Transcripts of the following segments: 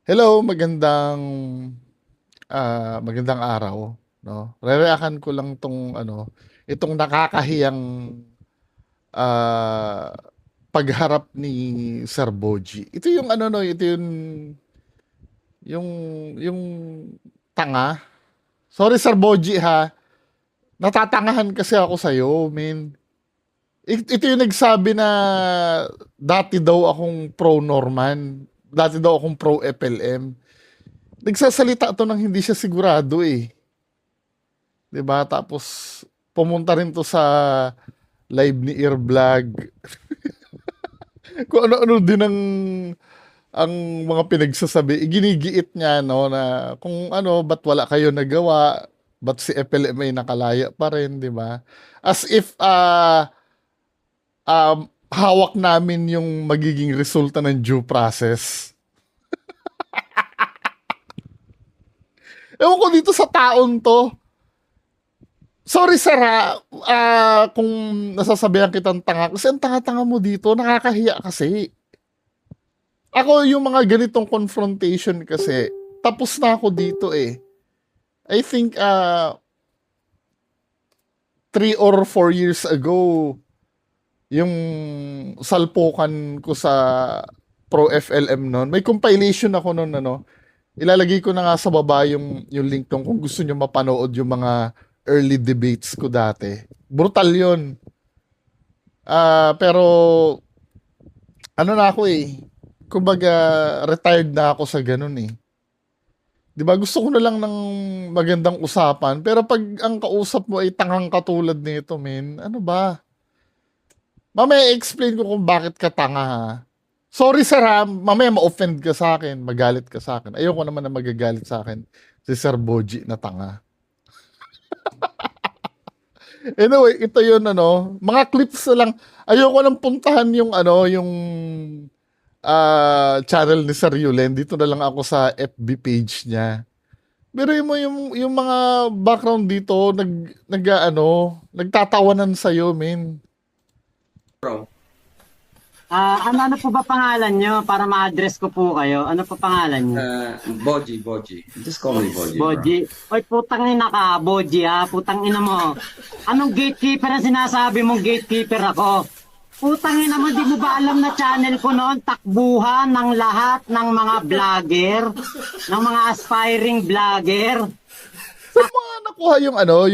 Hello, magandang araw, 'no. Rereakan ko lang 'tong ano, itong nakakahiyang, ah, pagharap ni Sir Boji. Ito yung ano 'no, ito yung yung tanga. Sorry Sir Boji ha, natatangahan kasi ako sa'yo men. Ito yung nagsabi na dati daw akong pro Norman, dati daw akong pro FLM. Nagsasalita 'to ng hindi siya sigurado, eh. 'Di ba? Tapos pumunta rin 'to sa live ni Earvlog. Kung ano-ano din ang mga pinagsasabi. Ginigiit niya no na kung ano, ba't wala kayo nagawa? Ba't si FLM ay nakalaya pa rin, 'di ba? As if hawak namin yung magiging resulta ng due process. Ewan ko dito sa taon to. Sorry sir ha, kung nasasabihan kitang tanga kasi ang tanga-tanga mo dito, nakakahiya kasi. Ako yung mga ganitong confrontation kasi, tapos na ako dito eh. I think 3 or 4 years ago, yung salpukan ko sa Pro FLM noon, may compilation ako noon ano. Ilalagay ko na nga sa baba yung link nung kung gusto nyo mapanood yung mga early debates ko dati. Brutal yun. Pero ano na ako eh. Kumbaga retired na ako sa ganun eh. 'Di ba gusto ko na lang ng magandang usapan pero pag ang kausap mo ay tangang katulad nito, men, ano ba? Mamaya explain ko kung bakit ka tanga ha. Sorry sir ha, mamaya ma-offend ka sa akin, magalit ka sa akin. Ayoko naman na magagalit sa akin si Sir Boji na tanga. Anyway, ito yun ano, mga clips na lang. Ayoko nang puntahan yung ano, yung channel ni Sir Yulen. Dito na lang ako sa FB page niya. Pero yung mga background dito, nagtatawanan sa'yo, men. Bro, Ano po ba pangalan nyo para ma-address ko po kayo? Ano po pangalan nyo? Boji. Just call me Boji, bro. Boji. Oy, putang ina ka, Boji ha. Putang ina mo. Anong gatekeeper ang sinasabi mong gatekeeper ako? Putang ina mo, di mo ba alam na channel ko noon, takbuhan ng lahat ng mga vlogger, ng mga aspiring vlogger? Saan mo nga nakuha yung ano,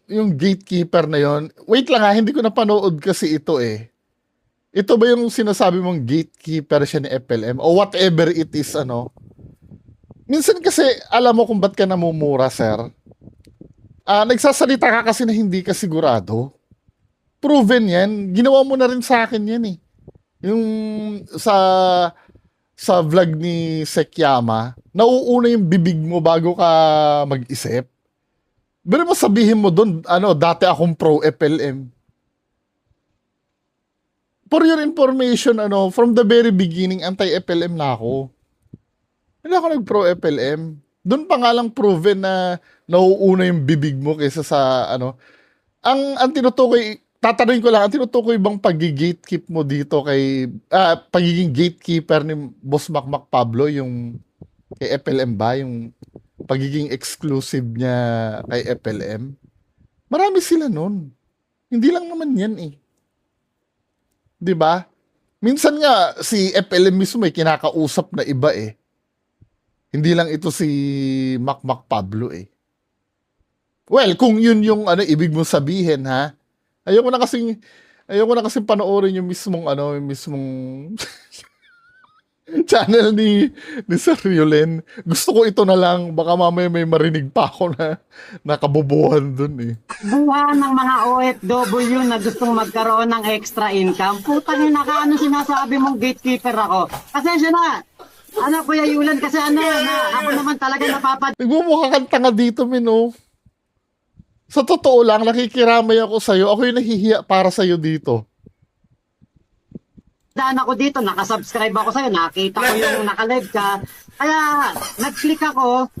yung gatekeeper na yon? Wait lang ha, hindi ko napanood kasi ito eh. Ito ba yung sinasabi mong gatekeeper siya ni FLM o whatever it is ano? Minsan kasi alam mo kung ba't ka namumura, sir. Nagsasalita ka kasi na hindi ka sigurado. Proven yan. Ginawa mo na rin sa akin yan eh. Yung sa vlog ni Sekyama, nauuna yung bibig mo bago ka mag-isip. Pero mo sabihin mo doon, ano, dati akong pro FLM. For your information, ano, from the very beginning, anti-FLM na ako. Hindi ako nag-pro FLM. Doon pa nga lang proven na nauuna yung bibig mo kaysa sa, ano. Ang tinutukoy, tatanungin ko lang, ang tinutukoy bang pag-gatekeep mo dito kay, pagiging gatekeeper ni Boss Makmak Pablo, yung kay FLM ba? Yung pagiging exclusive niya kay FLM? Marami sila nun. Hindi lang naman yan eh. 'Di ba? Minsan nga si FLM mismo may kinakausap na iba eh. Hindi lang ito si Makmak Pablo eh. Well, kung yun yung ano ibig mong sabihin ha. Ayoko na kasing panoorin yung mismong ano, yung mismong channel ni Sir Yulen. Gusto ko ito na lang, baka mamaya may marinig pa ako na nakabubuhan dun eh. Buwan ng mga OFW na gustong magkaroon ng extra income. Putang ina ka, ano sinasabi mong gatekeeper ako? Pasensya na. Ano Kuya Yulan, kasi ako naman talaga napapad Nagmumukha kang tanga dito, min, oh. Sa totoo lang, nakikiramay ako sa'yo. Ako yung nahihiya para sa'yo dito. daan ako dito, nakasubscribe ako sa'yo, nakita ko yung nakalive ka. Kaya, nag-click ako,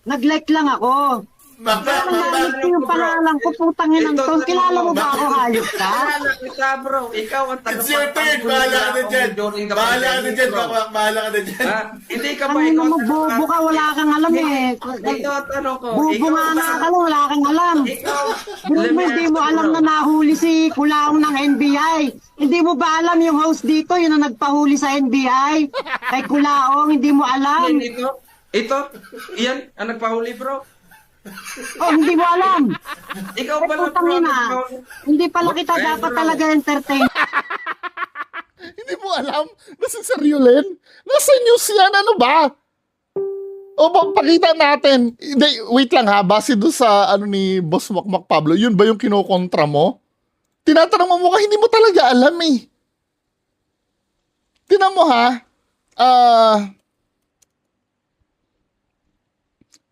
nag-like lang ako. Nagalit ko yung pangalan ko, putang inang to. Kilala mo ba ako, hayop ka? Kilala kita, bro. Ikaw ang It's your turn. Bahala ka na dyan. Bahala ka na dyan. Bahala ka na dyan. Hindi ka ba Ang ina ikaw? mo, bobo ka, wala kang alam eh. Ito ang tanong ko. Bobo nga na ka, wala kang alam. Ikaw. Bro mo, hindi mo alam na nahuli si Kulaong ng NBI. Hindi mo ba alam yung host dito, yun ang nagpahuli sa NBI? Kay Kulaong, hindi mo alam. Ito, iyan, ang nagpahuli, bro. Oh, hindi mo alam. Ikaw Eh, ba lang, putang bro, ina. nagpahuli? Hindi pala kita dapat talaga entertain. Hindi mo alam? Nasa Sariolen? Nasa news yan? Ano ba? O, pakita natin. Hindi, wait lang ha. Base doon sa ano ni Boss Makmak Pablo, yun ba yung kinokontra mo? Tinatanong mo mukha, hindi mo talaga alam eh. Tinan mo ha.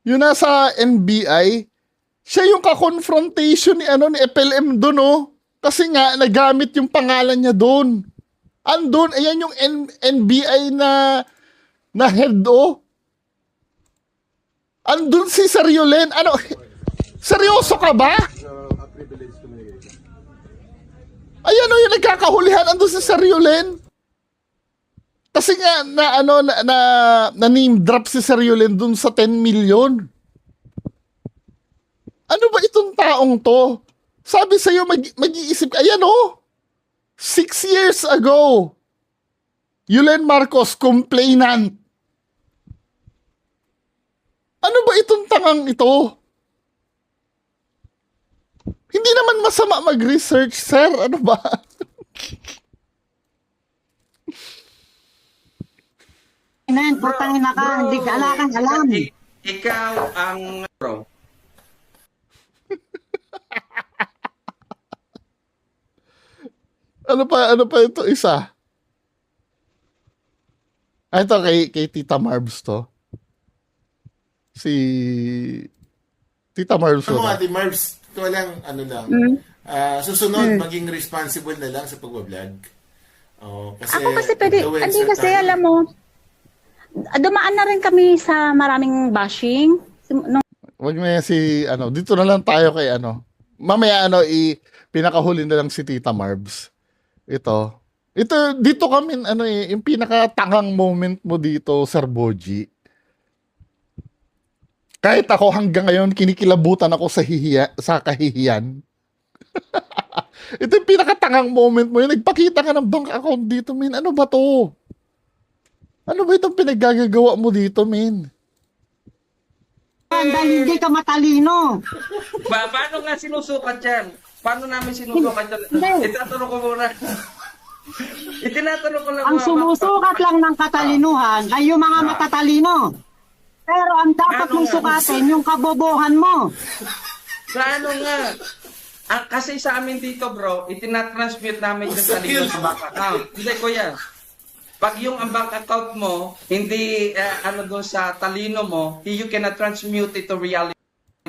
Yun nasa NBI, siya yung ka-confrontation ni FLM doon, oh. Kasi nga nagamit yung pangalan niya doon. Andun, ayan yung NBI na head, oh. Andun si Sariolen. Ano? Seryoso ka ba? Ayan, oh, yung nagkakahulihan andun si Sariolen. Kasi nga na name drop si Sariolen dun sa 10 million. Ano ba itong taong to? Sabi sa'yo, mag-iisip ka. Ayan oh, 6 years ago, Yulen Marcos, complainant. Ano ba itong tangang ito? Hindi naman masama mag-research, sir. Ano ba? Inen, putang ina ka, hindi ka kang alam. Ikaw ang, bro. Ano pa ito isa? Ito kay Tita Marbs to. Si Tita Marbs. Ano to. Ate Marbs, ito lang, susunod, maging responsible na lang sa pagbablog. Oh, kasi Ako kasi pwede, influencer hindi kasi tayo. alam mo, dumaan na rin kami sa maraming bashing. Wag na yan si dito na lang tayo kay Mamaya pinakahuli na lang si Tita Marbs. Ito dito kami yung pinakatangang moment mo dito, Sir Boji. Kahit ako hanggang ngayon kinikilabutan ako sa kahihiyan. Ito yung pinakatangang moment mo yun. Nagpakita ka ng bank account dito, min. Ano ba to? Ano ba itong pinaggagawa mo dito, min? Dahil hindi ka matalino. Paano nga sinusukat yan? Paano namin sinusukat yan? Hindi. Itatanong ko muna. Itinatanong ko lang. Ang sumusukat lang ng katalinuhan ay yung mga matatalino. Pero ang dapat mong sukatin, yung kabobohan mo. Sa ano nga? Kasi sa amin dito, bro, itinatransmute namin yung talino sa bank account. Hindi, kuya. Pag yung ang bank account mo, hindi doon sa talino mo, you cannot transmute it to reality.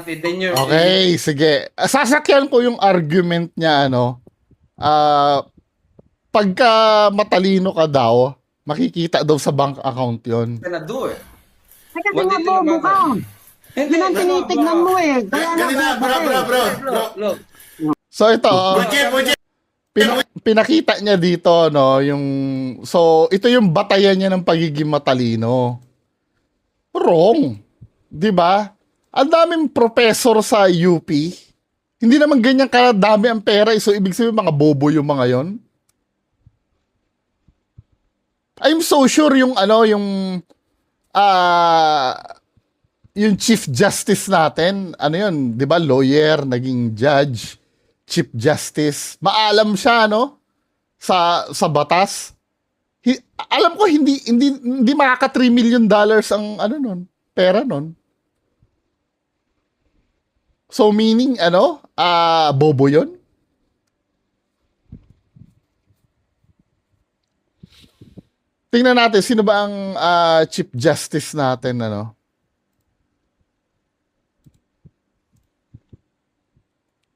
Then you're, Okay, sige. Sasakyan ko yung argument niya, pagka matalino ka daw, makikita daw sa bank account yon. gonna do it. Ay, kasi nga bobo ka. Yun ang tinitignan mo eh. Kaya nga Ganun na, bobo ka eh. bro. Look. So ito, Boje. pinakita niya dito, ito yung batayan niya ng pagiging matalino. Wrong. 'Di ba? Ang daming professor sa UP. Hindi naman ganyan kadami ang pera, so ibig sabihin mga bobo yung mga yon. I'm so sure yung yung Chief Justice natin, 'di ba, lawyer, naging judge, Chief Justice, maalam siya sa batas. Alam ko hindi makaka $3 million ang pera nun. So meaning bobo 'yon. Tingnan natin sino ba ang Chief Justice natin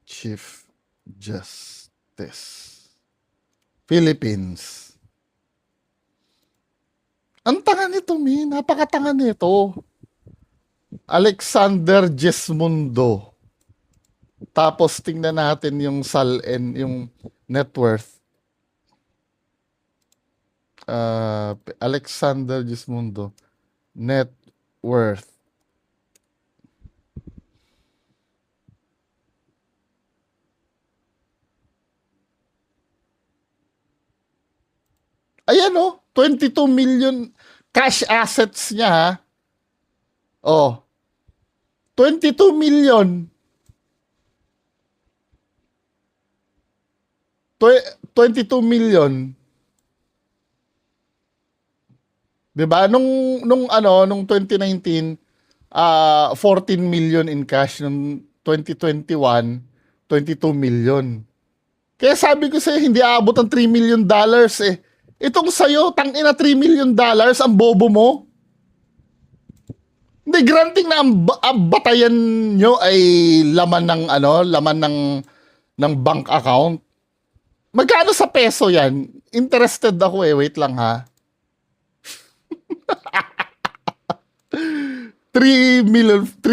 Chief Justice Philippines. Ang tanga nito, min. Napakatanga nito. Alexander Jesmundo. Tapos tingnan natin yung yung net worth. Alexander Gismundo net worth. Ayan oh, 22 million cash assets niya ha. Oh. 22 million. 22 million. 'Di ba? Nung 2019, 14 million in cash. Nung 2021, 22 million. Kaya sabi ko sa'yo, hindi aabot ang $3 million eh. Itong sa'yo, tangina $3 million, ang bobo mo. Hindi, granting na ang batayan nyo ay laman ng bank account. Magkano sa peso yan? Interested ako eh. Wait lang ha. 3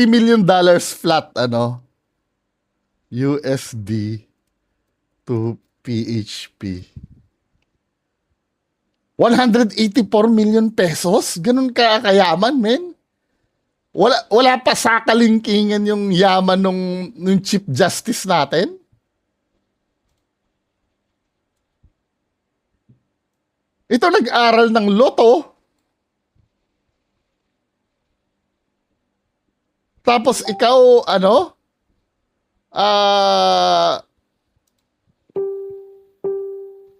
million dollars flat USD to PHP. 184 million pesos? Ganun kayaman, men. Wala pa sa kalingkingan yung yaman nung Chief Justice natin. Ito nag-aral ng loto. Tapos ikaw,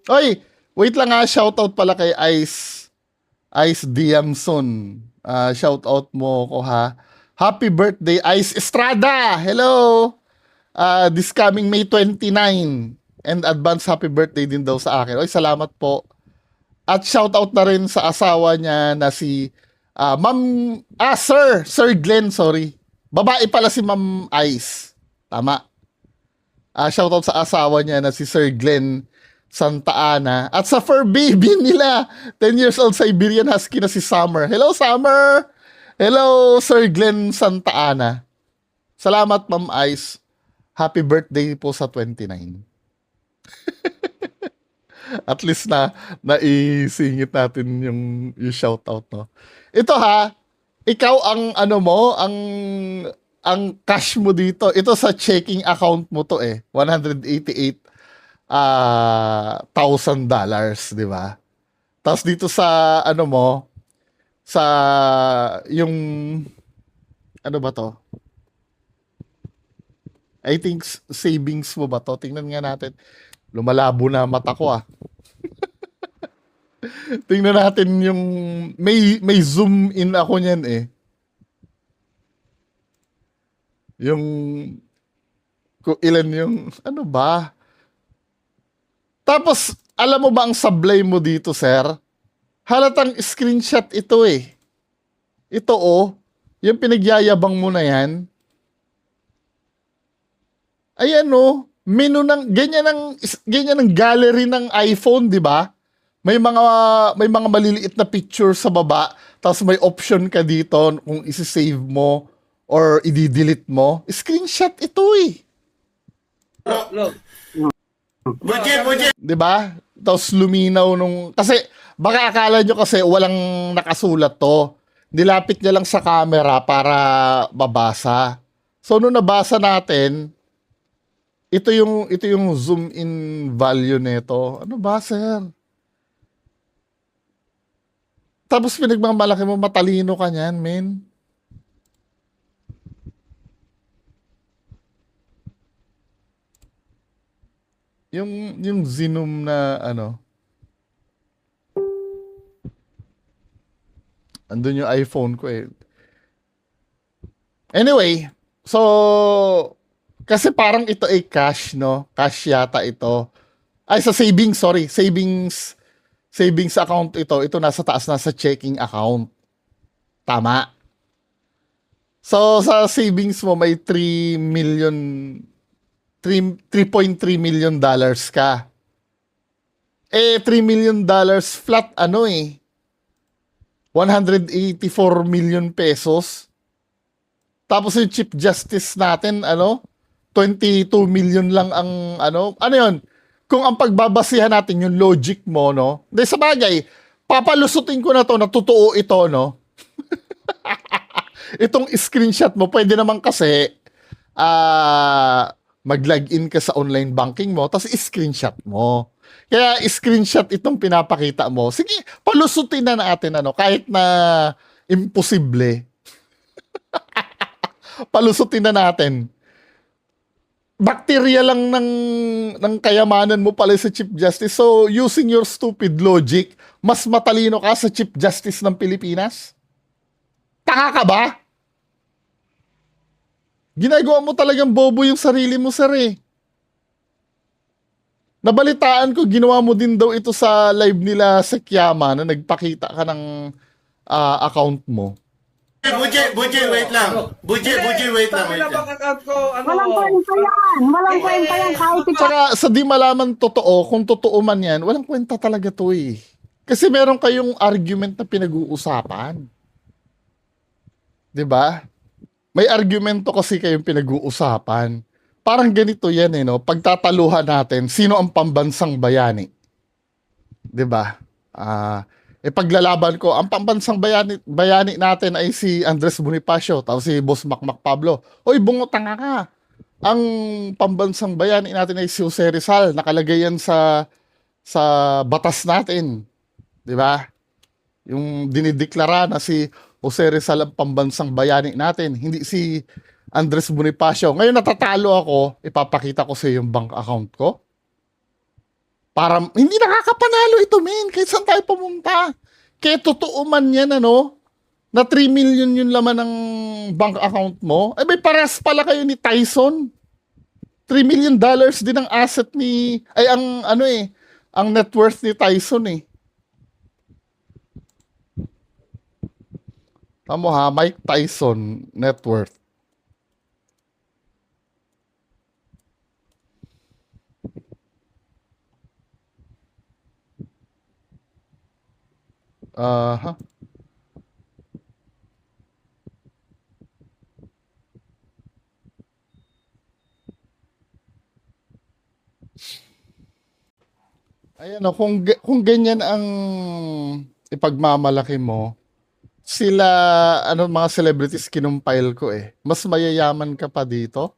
Oy, wait lang ha, shoutout pala kay Ice Diamson. Shoutout mo ko ha. Happy birthday, Ice Estrada! Hello! This coming May 29. And advance happy birthday din daw sa akin. Oy, salamat po. At shoutout na rin sa asawa niya na si Sir Glenn, sorry. Babae pala si Ma'am Ice. Tama. Shoutout sa asawa niya na si Sir Glenn Santa Ana. At sa fur baby nila, 10 years old Siberian Husky na si Summer. Hello, Summer! Hello, Sir Glenn Santa Ana. Salamat, Ma'am Ice. Happy birthday po sa 29. At least naisingit natin yung shoutout, no? Ito ha, ikaw ang ang cash mo dito. Ito sa checking account mo to eh. $188,000, di ba? Tapos dito sa sa yung ba to? I think savings mo ba to? Tingnan nga natin. Lumalabo na mata ko ah. Tingnan natin yung may zoom in ako niyan eh. Yung kung ilan yung ba? Tapos alam mo ba ang sablay mo dito, sir? Halatang screenshot ito eh. Ito yung pinagyayabang mo na yan. Ayan menu ng ganyan ng gallery ng iPhone, 'di ba? May mga maliliit na picture sa baba, tapos may option ka dito kung isi-save mo or i-delete mo. Screenshot ito eh. Look. Budget! 'Di ba? Tapos luminaw kasi baka akala nyo kasi walang nakasulat to. Nilapit niya lang sa camera para mabasa. So nung nabasa natin, ito yung zoom in value nito. Ano ba, sir? Tapos pinagmamalaki mo, matalino ka niyan, men. Yung Zoom na andun yung iPhone ko eh. Anyway, so kasi parang ito ay cash, no? Cash yata ito. Ay, sa savings, sorry. Savings account ito. Ito nasa taas, nasa checking account. Tama. So, sa savings mo, may 3.3 million dollars ka. $3 million flat, 184 million pesos. Tapos yung Chief Justice natin, 22 million lang ang ano yun? Kung ang pagbabasihan natin yung logic mo, no? Dahil sa bagay, papalusutin ko na to na totoo ito, no? Itong screenshot mo, pwede naman kasi mag-login ka sa online banking mo, tapos screenshot mo. Kaya screenshot itong pinapakita mo. Sige, palusutin na natin, kahit na imposible. Palusutin na natin. Bakterya lang ng kayamanan mo pala sa Chief Justice. So, using your stupid logic, mas matalino ka sa Chief Justice ng Pilipinas? Taka ka ba? Ginagawa mo talagang bobo yung sarili mo, sir, eh. Nabalitaan ko, ginawa mo din daw ito sa live nila sa Kiyama na nagpakita ka ng account mo. Buji, wait lang. Buji, wait lang. Sabi na bank account ko, Walang kwenta yan. Walang kwenta yan kahit ikaw. Tsaka sa di malaman totoo, kung totoo man yan, walang kwenta talaga to eh. Kasi meron kayong argument na pinag-uusapan. 'Di ba? May argumento kasi kayong pinag-uusapan. Parang ganito yan eh, no? Pagtataluhan natin, sino ang pambansang bayani? 'Di ba? Paglalaban ko, ang pambansang bayani natin ay si Andres Bonifacio, tapos si Boss Macmac Pablo. Oy, bungotanga ka. Ang pambansang bayani natin ay si Jose Rizal, nakalagay yan sa batas natin. 'Di ba? Yung dinideklara na si Jose Rizal ang pambansang bayani natin, hindi si Andres Bonifacio. Ngayon natatalo ako, ipapakita ko sa yung bank account ko. Para hindi nakakapanalo ito, men. Kahit saan tayo pumunta. Kaya totoo man yan, na 3 million yung laman ng bank account mo. May pares pala kayo ni Tyson. $3 million din ang asset ang net worth ni Tyson eh. Tamo ha, Mike Tyson net worth. Aha. Ayan kung ganyan ang ipagmamalaki mo, sila mga celebrities kinumpile ko eh. Mas mayayaman ka pa dito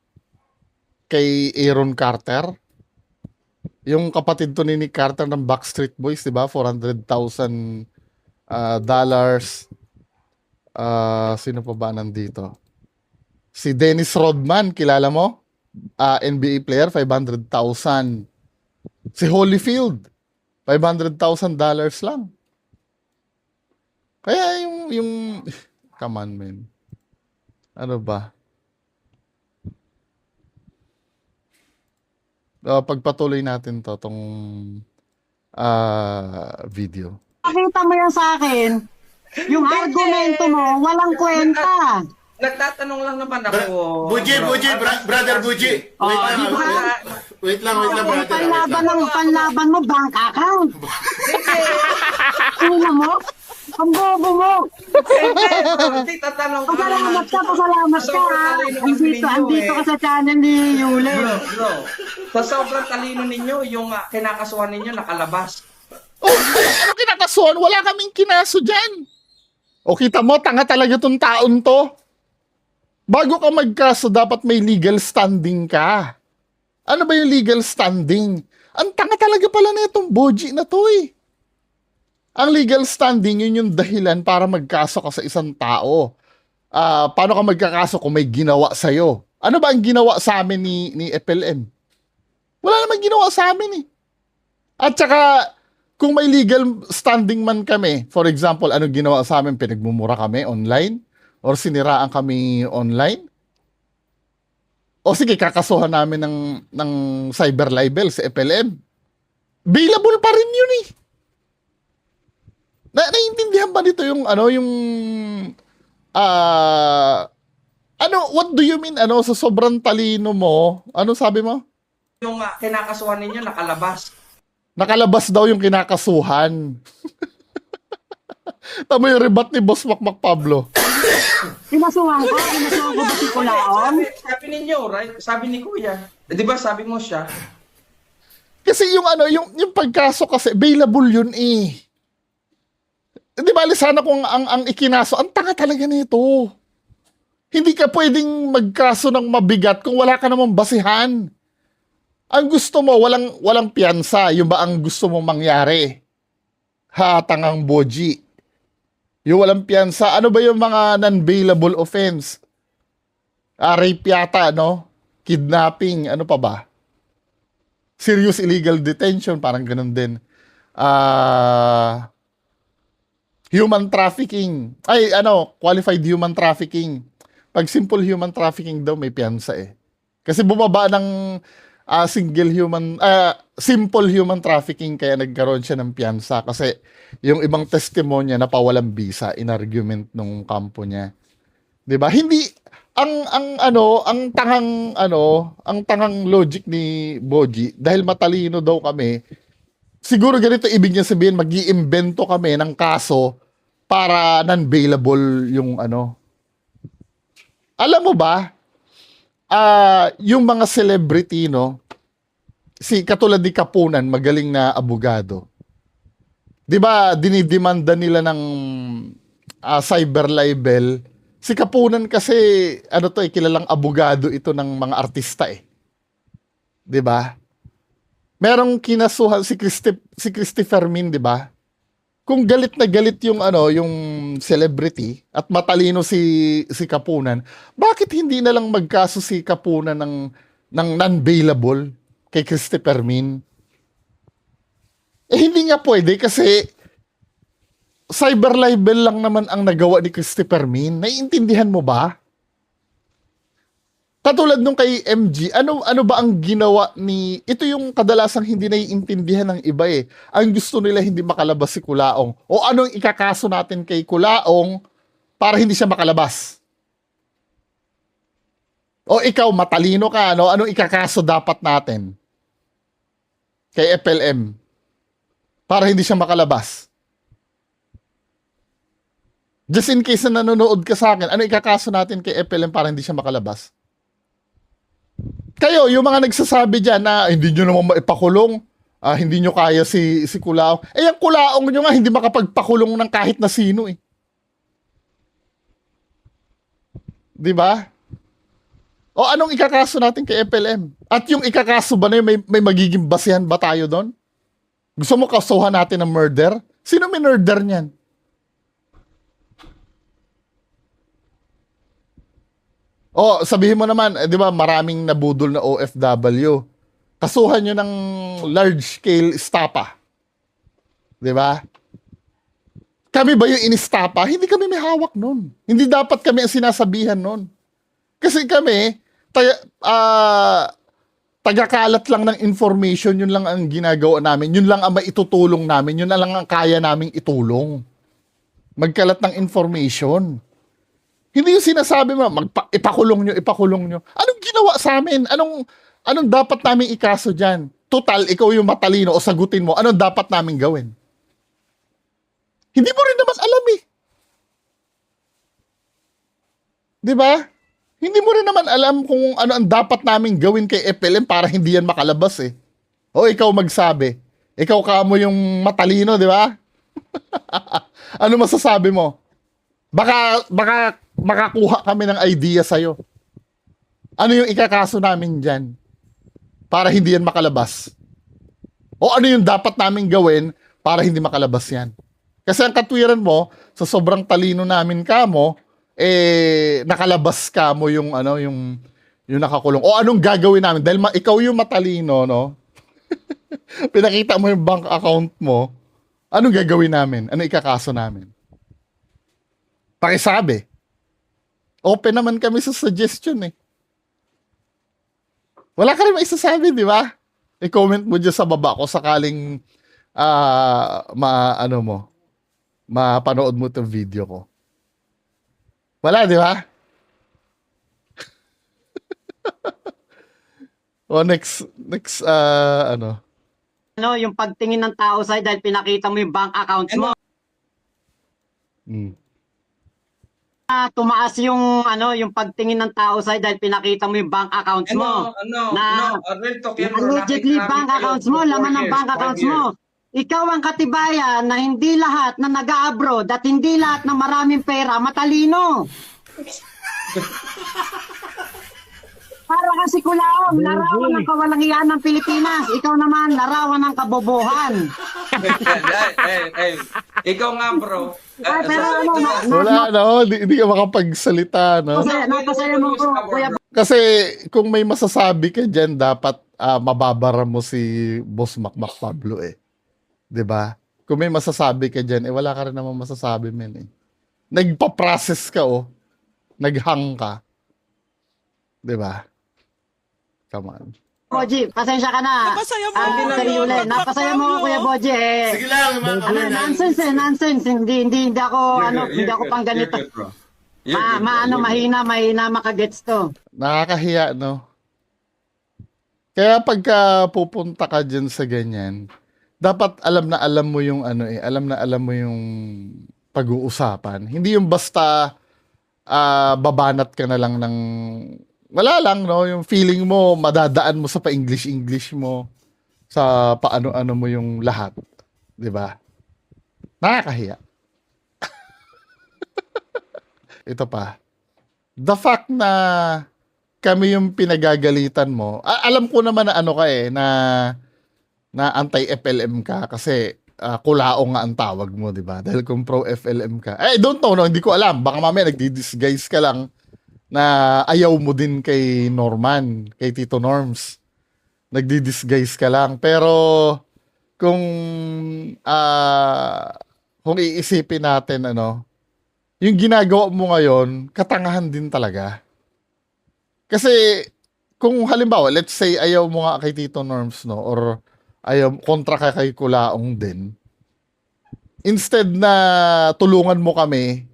kay Aaron Carter. Yung kapatid to ni Nick Carter ng Backstreet Boys, 'di ba? $400,000 dollars. Sino pa ba nandito? Si Dennis Rodman, kilala mo? NBA player, 500,000. Si Holyfield, $500,000 lang. Kaya yung come on, man. Ano ba? Pagpatuloy natin tong video. Nakita mo yan sa akin. Yung argumento mo, walang kwenta. Nagtatanong lang naman ako. Buji, brother Buji. Wait lang, brother. Panlaban mo, bank account. Ano mo? Ang bobo mo. Hindi, tatanong ko. Pasalamat ka. Andito ka sa channel ni Yule. Bro, sa sobrang talino ninyo, yung kinakasuhan ninyo nakalabas. Ano kinakasuhan? Wala kaming kinaso dyan. O kita mo, tanga talaga tong taon to. Bago ka magkaso, dapat may legal standing ka. Ano ba yung legal standing? Ang tanga talaga pala na itong boji na to eh. Ang legal standing, yun yung dahilan para magkaso ka sa isang tao. Paano ka magkakaso kung may ginawa sa'yo? Ano ba ang ginawa sa amin ni FLM? Wala namang ginawa sa amin eh. At saka, kung may legal standing man kami, for example, ano ginawa sa amin? Pinagmumura kami online? Or siniraan kami online? O sige, kakasuhan namin ng cyber libel sa FLM. Available pa rin yun eh. Naiintindihan ba nito yung what do you mean sa sobrang talino mo? Ano sabi mo? Yung kinakasuhan ninyo nakalabas. Nakalabas daw yung kinakasuhan. Tama yung rebat ni Boss Macmac Pablo. Pinasuhan ko? Pinasuhan ko ba si Kulaon? Sabi ninyo, right? Sabi ni Kuya. Di ba sabi mo siya? Kasi yung ano, yung pagkaso kasi, available yun eh. Di ba, sana kung ang ikinaso, ang tanga talaga nito. Hindi ka pwedeng magkaso ng mabigat kung wala ka namang basihan. Ang gusto mo, walang piyansa. Yung ba ang gusto mong mangyari? Ha, tangang boji. Yung walang piyansa. Ano ba yung mga non-bailable offense? Rape yata, no? Kidnapping, ano pa ba? Serious illegal detention, parang ganun din. Human trafficking. Ay, qualified human trafficking. Pag simple human trafficking daw, may piyansa eh. Kasi bumaba ng simple human trafficking, kaya nagkaroon siya ng piyansa. Kasi yung ibang testimonya na pawalang bisa in argument nung kampo niya. 'Di ba? Hindi ang tangang logic ni Boji, dahil matalino daw kami. Siguro ganito ibig niya sabihin, mag-iimbento kami ng kaso para non-bailable yung ano. Alam mo ba, yung mga celebrity, no, katulad ni Kapunan, magaling na abogado. 'Di ba, dinidemanda nila ng cyber libel. Si Kapunan kasi, kilalang abogado ito ng mga artista eh. 'Di ba? Merong kinasuhan si Christy Fermin, 'di ba? Kung galit na galit yung yung celebrity at matalino si Kapunan, bakit hindi na lang magkaso si Kapunan ng non-bailable kay Christy Fermin? Hindi nga pwede kasi cyber libel lang naman ang nagawa ni Christy Fermin. Naiintindihan mo ba? Katulad nung kay MG, ano ba ang ginawa ni... Ito yung kadalasang hindi naiintindihan ng iba eh. Ang gusto nila hindi makalabas si Kulaong. O anong ikakaso natin kay Kulaong para hindi siya makalabas? O ikaw, matalino ka, anong ikakaso dapat natin kay FLM para hindi siya makalabas? Just in case na nanonood ka sa akin, ano ikakaso natin kay FLM para hindi siya makalabas? Kayo, yung mga nagsasabi dyan na hindi nyo naman maipakulong, hindi nyo kaya si Kulaong. Yung Kulaong nyo nga, hindi makapagpakulong ng kahit na sino eh. Di ba? O anong ikakaso natin kay FLM? At yung ikakaso ba na yun, may magiging basihan ba tayo doon? Gusto mo kasuhan natin ng murder? Sino may murder niyan? O, sabihin mo naman, di ba, maraming nabudol na OFW. Kasuhan nyo ng large-scale estapa. Di ba? Kami ba yung inistapa? Hindi kami may hawak nun. Hindi dapat kami ang sinasabihan nun. Kasi kami, tagakalat lang ng information, yun lang ang ginagawa namin, yun lang ang maitutulong namin, yun lang ang kaya naming itulong. Magkalat ng information. Hindi yung sinasabi mo, ipakulong nyo. Anong ginawa sa amin? Anong dapat namin ikaso dyan? Total, ikaw yung matalino o sagutin mo, anong dapat namin gawin? Hindi mo rin naman alam eh. Di ba? Hindi mo rin naman alam kung ano ang dapat namin gawin kay FLM para hindi yan makalabas eh. O ikaw magsabi. Ikaw ka mo yung matalino, di ba? Ano masasabi mo? Baka makakuha kami ng idea sa'yo. Ano yung ikakaso namin dyan para hindi yan makalabas? O ano yung dapat namin gawin para hindi makalabas yan? Kasi ang katwiran mo, sa sobrang talino namin kamo, nakalabas ka mo yung nakakulong. O anong gagawin namin? Dahil ikaw yung matalino, no? Pinakita mo yung bank account mo, anong gagawin namin? Ano ikakaso namin? Pakisabi. Open naman kami sa suggestion eh. Wala ka rin maisasabi, di ba? I-comment mo dyan sa baba kung sakaling mapanood mo itong video ko. Wala, di ba? O next Yung pagtingin ng tao sa'yo dahil pinakita mo yung bank accounts mo. tumaas yung yung pagtingin ng tao sa'yo dahil pinakita mo yung bank accounts mo. Real talk yan, bro. Allegedly Nakita bank namin accounts kayo mo, for laman 4 ng years, bank 5 accounts years. mo. Ikaw ang katibayan na hindi lahat na nag-abroad at hindi lahat na maraming pera matalino. Para kasi kulaong, larawan ng kawalang-iyan ng Pilipinas. Ikaw naman, larawan ng kabobohan. Ikaw nga, bro. Ay, pero Wala, no? Hindi ka makapagsalita, no? napasaya mo ko, Kuya Kasi kung may masasabi ka dyan, dapat mababara mo si Boss Makmak Pablo eh. 'Di ba? Kung may masasabi ka dyan, wala ka rin naman masasabi, men eh. Nagpa-process ka, oh. Naghang ka. 'Di ba? Come on. Boji, pasensya ka na. Napasaya mo. Napasaya mo ko, Kuya Boji. Sige lang, mga Nonsense. Hindi ako pang ganito. Mahina makagets to. Nakakahiya, no? Kaya pagka pupunta ka dyan sa ganyan, dapat alam na alam mo yung alam na alam mo yung pag-uusapan. Hindi yung basta babanat ka na lang ng wala lang, no? Yung feeling mo, madadaan mo sa pa-English mo, sa paano-ano mo yung lahat. 'Di ba? Nakakahiya. Ito pa. The fact na kami yung pinagagalitan mo, alam ko naman na ka na anti-FLM ka kasi kulaong nga ang tawag mo, di ba? Dahil kung pro-FLM ka. I don't know, no? Hindi ko alam. Baka mamaya nagdi-disguise ka lang na ayaw mo din kay Norman, kay Tito Norms. Nagdi-disguise ka lang. Pero kung iisipin natin, yung ginagawa mo ngayon, katangahan din talaga. Kasi kung halimbawa, let's say ayaw mo nga kay Tito Norms, no? Or ayaw, kontra ka kay Kulaong din. Instead na tulungan mo kami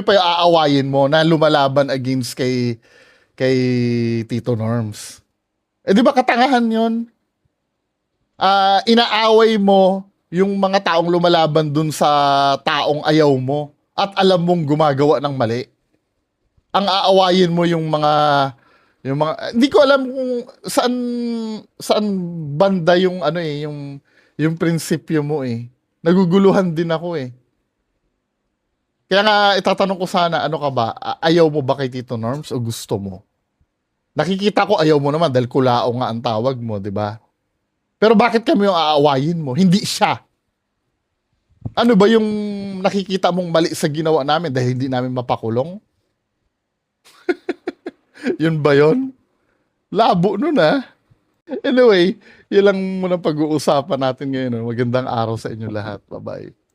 pa yung aawayin mo na lumalaban against kay Tito Norms. Di ba katangahan yun? Inaaway mo yung mga taong lumalaban dun sa taong ayaw mo at alam mong gumagawa ng mali. Ang aawayin mo yung mga hindi ko alam kung saan banda yung yung prinsipyo mo eh. Naguguluhan din ako eh. Kaya nga itatanong ko sana, ka ba? Ayaw mo ba kay Tito Norms o gusto mo? Nakikita ko ayaw mo naman dahil kulao nga ang tawag mo, di ba? Pero bakit kami yung aawayin mo? Hindi siya. Ano ba yung nakikita mong mali sa ginawa namin dahil hindi namin mapakulong? Yun ba yun? Labo nun ah. Anyway, yun lang muna pag-uusapan natin ngayon. Magandang araw sa inyo lahat. Bye-bye.